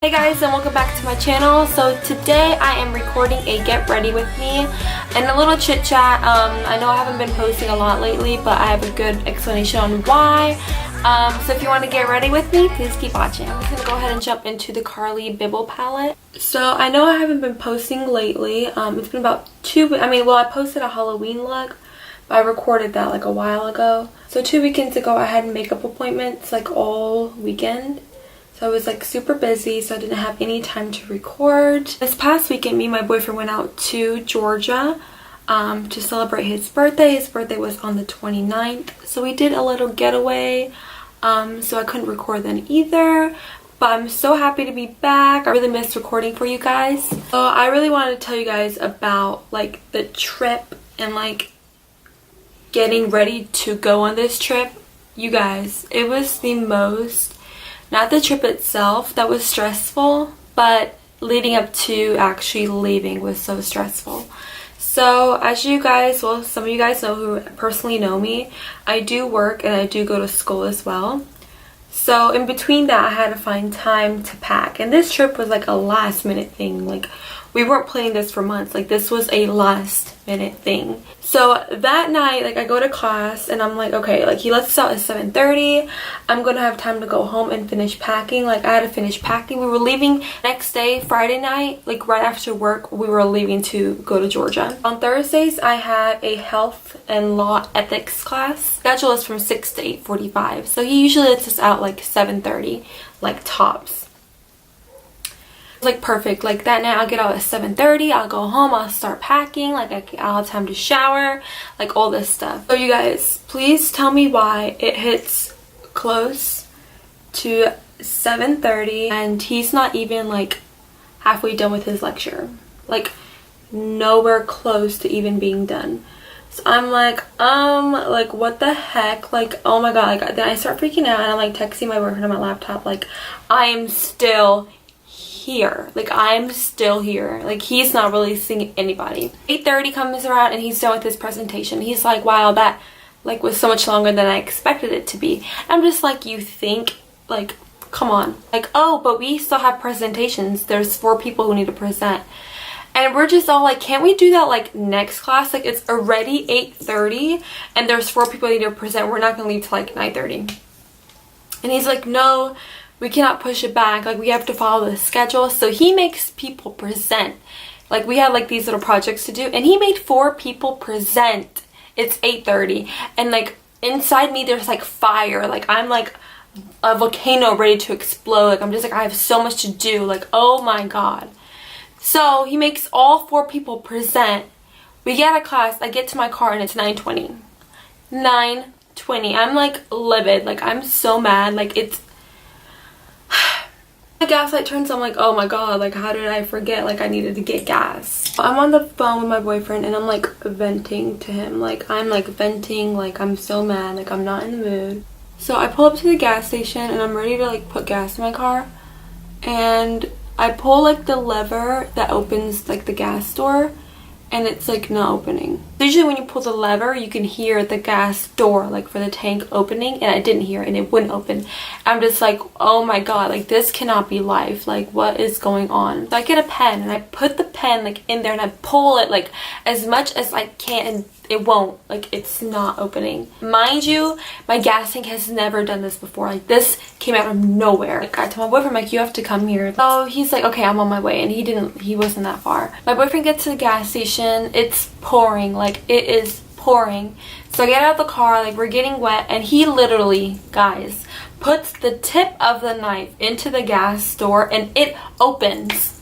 Hey guys, and welcome back to my channel. So today I am recording a get ready with me and a little chit chat. I know I haven't been posting a lot lately, but I have a good explanation on why. So if you want to get ready with me, please keep watching. I'm just going to go ahead and jump into the Carly Bibble palette. So I know I haven't been posting lately. It's been about I posted a Halloween look, but I recorded that like a while ago. So 2 weekends ago I had makeup appointments like all weekend. So I was like super busy, so I didn't have any time to record. This past weekend, me and my boyfriend went out to Georgia to celebrate his birthday. His birthday was on the 29th. So we did a little getaway. So I couldn't record then either. But I'm so happy to be back. I really missed recording for you guys. So I really wanted to tell you guys about like the trip and like getting ready to go on this trip. You guys, it was the most... Not the trip itself that was stressful, but leading up to actually leaving was so stressful. So as you guys, well, some of you guys know who personally know me, I do work and I do go to school as well. So in between that, I had to find time to pack. And this trip was like a last minute thing. Like we weren't planning this for months. Like this was a last minute thing. So that night, like I go to class and I'm like, okay, like he lets us out at 7:30. I'm gonna have time to go home and finish packing. Like I had to finish packing. We were leaving next day, Friday night, like right after work, we were leaving to go to Georgia. On Thursdays, I had a health and law ethics class. Schedule is from 6 to 8:45. So he usually lets us out like 7:30, like tops. Like perfect. Like that night I'll get out at 7:30, I'll go home, I'll start packing, like I'll have time to shower, like all this stuff. So you guys, please tell me why it hits close to 7:30 and he's not even like halfway done with his lecture, like nowhere close to even being done. So I'm like what the heck, like oh my god. Like then I start freaking out and I'm like texting my boyfriend on my laptop, like I am still here, like I'm still here, like he's not really seeing anybody. 8:30 comes around and he's done with his presentation. He's like, wow, that like was so much longer than I expected it to be. I'm just like, you think, like come on, like oh but we still have presentations, there's 4 people who need to present. And we're just all like, can't we do that like next class? Like it's already 8:30 and there's 4 people who need to present. We're not gonna leave till like 9:30. And he's like, no, we cannot push it back, like we have to follow the schedule. So he makes people present. Like we had like these little projects to do and he made 4 people present. It's 8:30 and like inside me there's like fire, like I'm like a volcano ready to explode. Like I'm just like, I have so much to do, like oh my god. So he makes all 4 people present. We get out of class, I get to my car and it's 9:20. 9:20. I'm like livid, like I'm so mad, like it's the gas light turns on, like oh my god, like how did I forget, like I needed to get gas. I'm on the phone with my boyfriend and I'm like venting to him, like I'm like venting, like I'm so mad, like I'm not in the mood. So I pull up to the gas station and I'm ready to like put gas in my car and I pull like the lever that opens like the gas door and it's like not opening. Usually when you pull the lever you can hear the gas door like for the tank opening, and I didn't hear it and it wouldn't open. I'm just like oh my god, like this cannot be life, like what is going on? So I get a pen and I put the pen like in there and I pull it like as much as I can and it won't, like it's not opening. Mind you, my gas tank has never done this before, like this came out of nowhere. Like I told my boyfriend, like you have to come here. So he's like okay, I'm on my way, and he wasn't that far. My boyfriend gets to the gas station, it's pouring, like it is pouring. So I get out of the car, like we're getting wet, and he literally, guys, puts the tip of the knife into the gas door and it opens.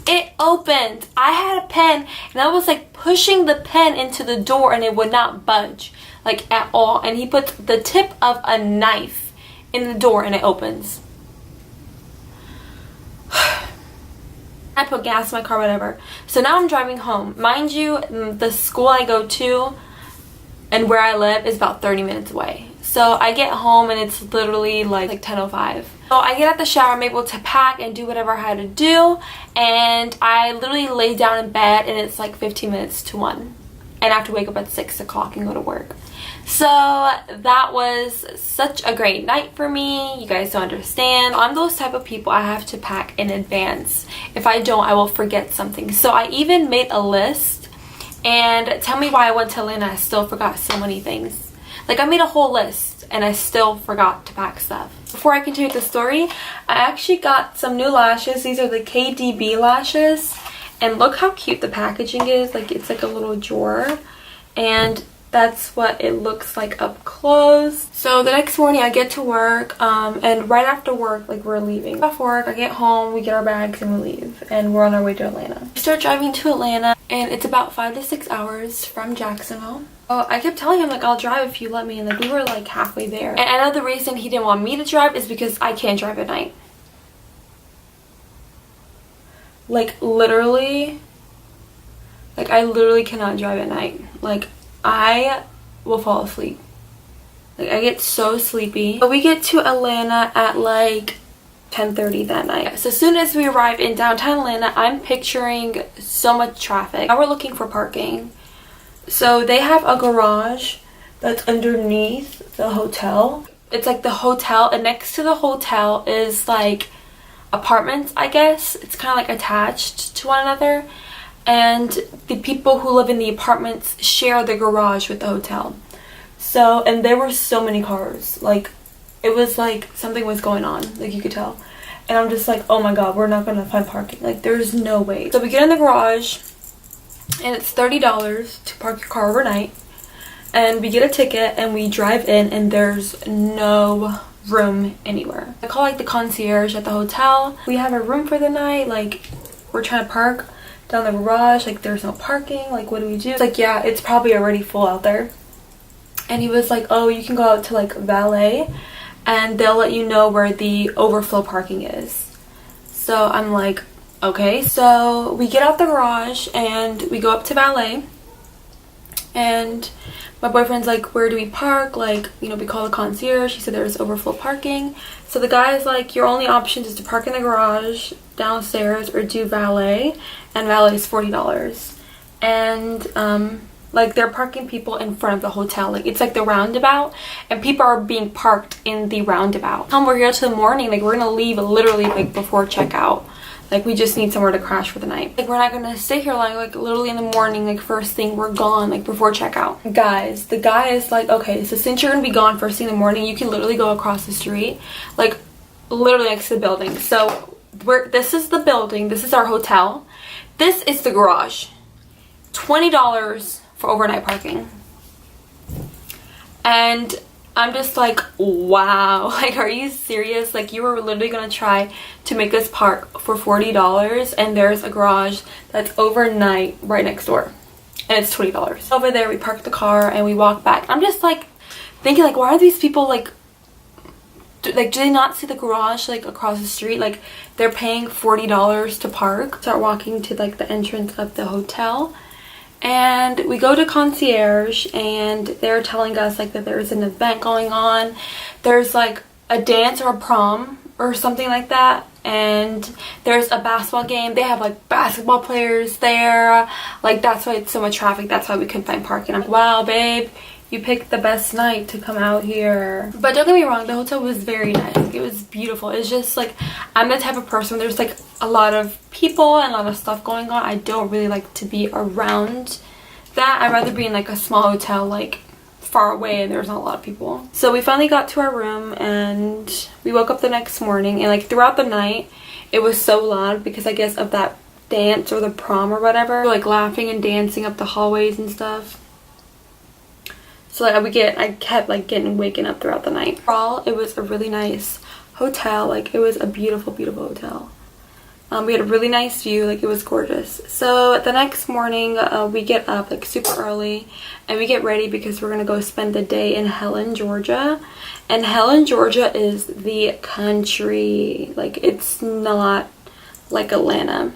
It opened. I had a pen and I was like pushing the pen into the door and it would not budge like at all, and he puts the tip of a knife in the door and it opens. I put gas in my car, whatever. So now I'm driving home. Mind you, the school I go to and where I live is about 30 minutes away. So I get home and it's literally like 10:05. So I get out the shower, I'm able to pack and do whatever I had to do, and I literally lay down in bed and it's like 15 minutes to 1. And I have to wake up at 6 o'clock and go to work. So that was such a great night for me. You guys don't understand. I'm those type of people, I have to pack in advance. If I don't, I will forget something. So I even made a list, and tell me why I went to Atlanta, I still forgot so many things. Like, I made a whole list and I still forgot to pack stuff. Before I continue the story, I actually got some new lashes. These are the KDB lashes, and look how cute the packaging is. Like, it's like a little drawer, and that's what it looks like up close. So the next morning I get to work, and right after work, like, we're leaving. After work, I get home, we get our bags, and we leave, and we're on our way to Atlanta. We start driving to Atlanta, and it's about 5 to 6 hours from Jacksonville. Oh, I kept telling him, like, I'll drive if you let me, and like, we were like halfway there. And I know the reason he didn't want me to drive is because I can't drive at night. Like, literally, like, I literally cannot drive at night. Like, I will fall asleep. Like, I get so sleepy. But we get to Atlanta at like 10:30 that night. So as soon as we arrive in downtown Atlanta, I'm picturing so much traffic. Now we're looking for parking. So they have a garage that's underneath the hotel. It's like the hotel, and next to the hotel is like apartments, I guess. It's kind of like attached to one another. And the people who live in the apartments share the garage with the hotel. So, and there were so many cars. Like, it was like something was going on, like, you could tell. And I'm just like, oh my god, we're not gonna find parking. Like, there's no way. So we get in the garage, and it's $30 to park your car overnight. And we get a ticket, and we drive in, and there's no room anywhere. I call like the concierge at the hotel. We have a room for the night. Like, we're trying to park down the garage, like, there's no parking. Like, what do we do? It's like, yeah, it's probably already full out there. And he was like, oh, you can go out to like valet, and they'll let you know where the overflow parking is. So I'm like, okay. So we get out the garage and we go up to valet, and my boyfriend's like, where do we park? Like, you know, we call the concierge. He said there's overflow parking. So the guy's like, your only option is to park in the garage downstairs or do valet, and valet is $40. And like, they're parking people in front of the hotel. Like, it's like the roundabout, and people are being parked in the roundabout. We're here till the morning. Like, we're gonna leave literally like before checkout. Like, we just need somewhere to crash for the night. Like, we're not gonna stay here long. Like, literally in the morning, like, first thing, we're gone, like, before checkout. Guys, the guy is like, okay, so since you're gonna be gone first thing in the morning, you can literally go across the street, like, literally next to the building. So this is the building, this is our hotel, this is the garage. $20 for overnight parking. And I'm just like, wow, like, are you serious? Like, you were literally gonna try to make us park for $40, and there's a garage that's overnight right next door, and it's $20. Over there, we park the car and we walk back. I'm just like thinking, like, why are these people like, do they not see the garage like across the street? Like, they're paying $40 to park. Start walking to like the entrance of the hotel, and we go to concierge, and they're telling us like that there's an event going on. There's like a dance or a prom or something like that, and there's a basketball game. They have like basketball players there. Like, that's why it's so much traffic. That's why we couldn't find parking. I'm like, wow, babe, you picked the best night to come out here. But don't get me wrong, the hotel was very nice. Like, it was beautiful. It's just like, I'm the type of person, there's like a lot of people and a lot of stuff going on, I don't really like to be around that. I'd rather be in like a small hotel, like far away, and there's not a lot of people. So we finally got to our room, and we woke up the next morning, and like throughout the night it was so loud because I guess of that dance or the prom or whatever. We're, like, laughing and dancing up the hallways and stuff. So like I kept like getting waken up throughout the night. Overall, it was a really nice hotel. Like, it was a beautiful, beautiful hotel. We had a really nice view. Like, it was gorgeous. So the next morning, we get up like super early, and we get ready because we're gonna go spend the day in Helen, Georgia. And Helen, Georgia is the country. Like, it's not like Atlanta.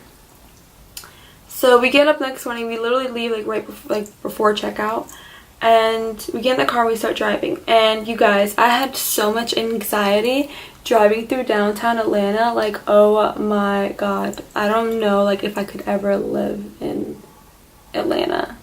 So we get up next morning. We literally leave like right before checkout. And we get in the car and we start driving. And you guys, I had so much anxiety driving through downtown Atlanta. Like, oh my god, I don't know like if I could ever live in Atlanta,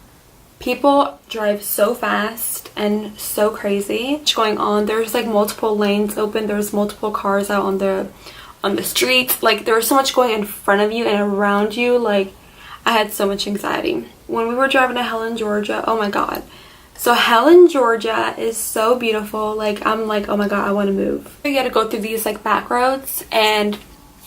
People drive so fast and so crazy. What's going on? There's like multiple lanes open. There's multiple cars out on the streets. Like there's so much going in front of you and around you. Like I had so much anxiety. When we were driving to Helen, Georgia, oh my god. So Helen, Georgia is so beautiful. Like I'm like, oh my god, I want to move. You had to go through these like back roads, and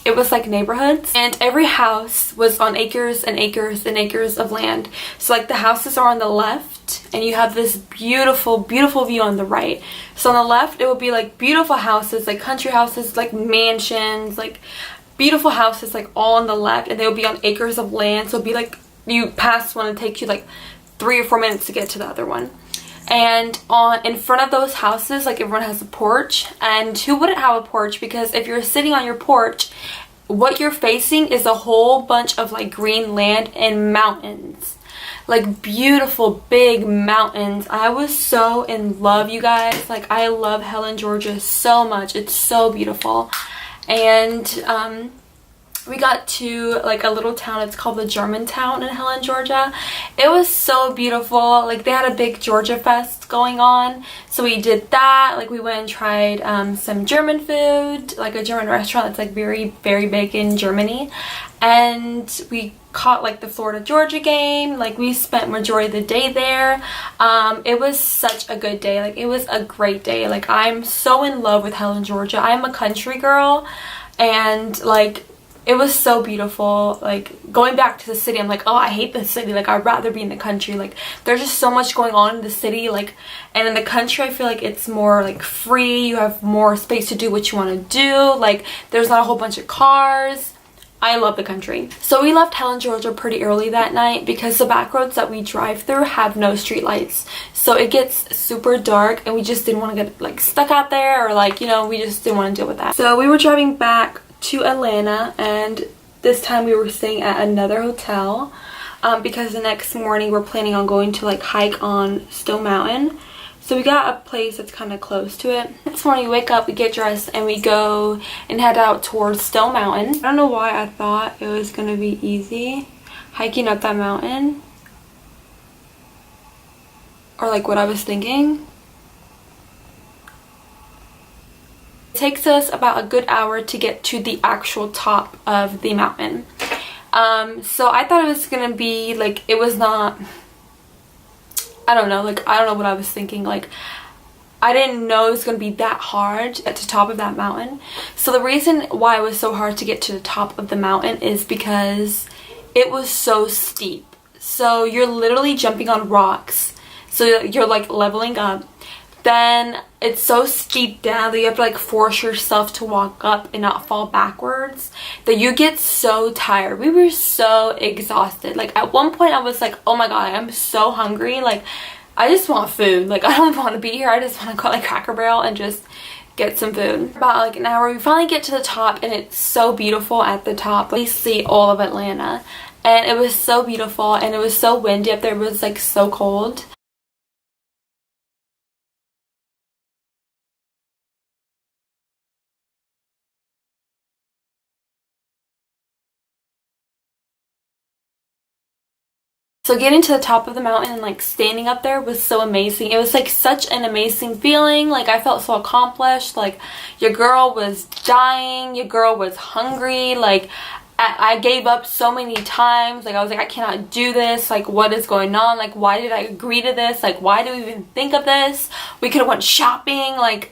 it was like neighborhoods, and every house was on acres and acres and acres of land. So like the houses are on the left, and you have this beautiful, beautiful view on the right. So on the left, it would be like beautiful houses, like country houses, like mansions, like beautiful houses, like all on the left, and they would be on acres of land. So it'd be like you pass one and it takes you like 3 or 4 minutes to get to the other one. And in front of those houses, like everyone has a porch, and who wouldn't have a porch? Because if you're sitting on your porch, what you're facing is a whole bunch of like green land and mountains, like beautiful big mountains. I was so in love, you guys. Like I love Helen, Georgia so much. It's so beautiful. And we got to like a little town. It's called the Germantown in Helen, Georgia. It was so beautiful. Like they had a big Georgia Fest going on, so we did that. Like we went and tried some German food, like a German restaurant that's like very, very big in Germany. And we caught like the Florida Georgia game. Like we spent majority of the day there. It was such a good day. Like it was a great day. Like I'm so in love with Helen, Georgia. I'm a country girl, and like it was so beautiful. Like going back to the city, I'm like, oh, I hate the city. Like I'd rather be in the country. Like there's just so much going on in the city. Like, and in the country, I feel like it's more like free. You have more space to do what you want to do. Like there's not a whole bunch of cars. I love the country. So we left Helen, Georgia pretty early that night because the back roads that we drive through have no street lights. So it gets super dark, and we just didn't want to get like stuck out there, or like, you know, we just didn't want to deal with that. So we were driving back to Atlanta, and this time we were staying at another hotel because the next morning we're planning on going to like hike on Stone Mountain. So we got a place that's kind of close to it. Next morning we wake up, we get dressed, and we go and head out towards Stone Mountain. I don't know why I thought it was gonna be easy hiking up that mountain, or like what I was thinking. It takes us about a good hour to get to the actual top of the mountain. So I thought it was gonna be like, it was not, I don't know, like I don't know what I was thinking. Like I didn't know it was gonna be that hard at the top of that mountain. So the reason why it was so hard to get to the top of the mountain is because it was so steep. So you're literally jumping on rocks, so you're like leveling up. Then it's so steep down that you have to like force yourself to walk up and not fall backwards, that you get so tired. We were so exhausted. Like at one point I was like, oh my god, I'm so hungry. Like I just want food. Like I don't want to be here. I just want to go like Cracker Barrel and just get some food. About like an hour, we finally get to the top, and it's so beautiful at the top. We see all of Atlanta, and it was so beautiful, and it was so windy up there. It was like so cold. So getting to the top of the mountain and like standing up there was so amazing. It was like such an amazing feeling. Like I felt so accomplished. Like your girl was dying, your girl was hungry. Like I gave up so many times. Like I was like, I cannot do this. Like what is going on? Like why did I agree to this? Like why do we even think of this? We could have went shopping. Like,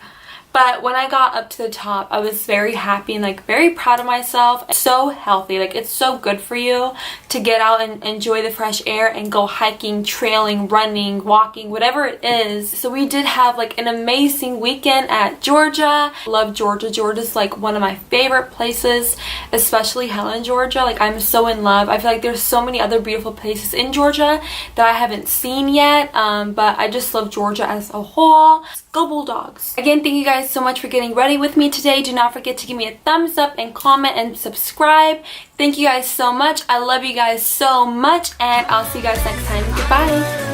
but when I got up to the top, I was very happy and like very proud of myself. It's so healthy. Like it's so good for you to get out and enjoy the fresh air and go hiking, trailing, running, walking, whatever it is. So we did have like an amazing weekend at Georgia. I love Georgia. Georgia's like one of my favorite places, especially Helen, Georgia. Like I'm so in love. I feel like there's so many other beautiful places in Georgia that I haven't seen yet, but I just love Georgia as a whole. Go Bulldogs. Again, thank you guys so much for getting ready with me today. Do not forget to give me a thumbs up and comment and subscribe. Thank you guys so much. I love you guys so much, and I'll see you guys next time. Goodbye.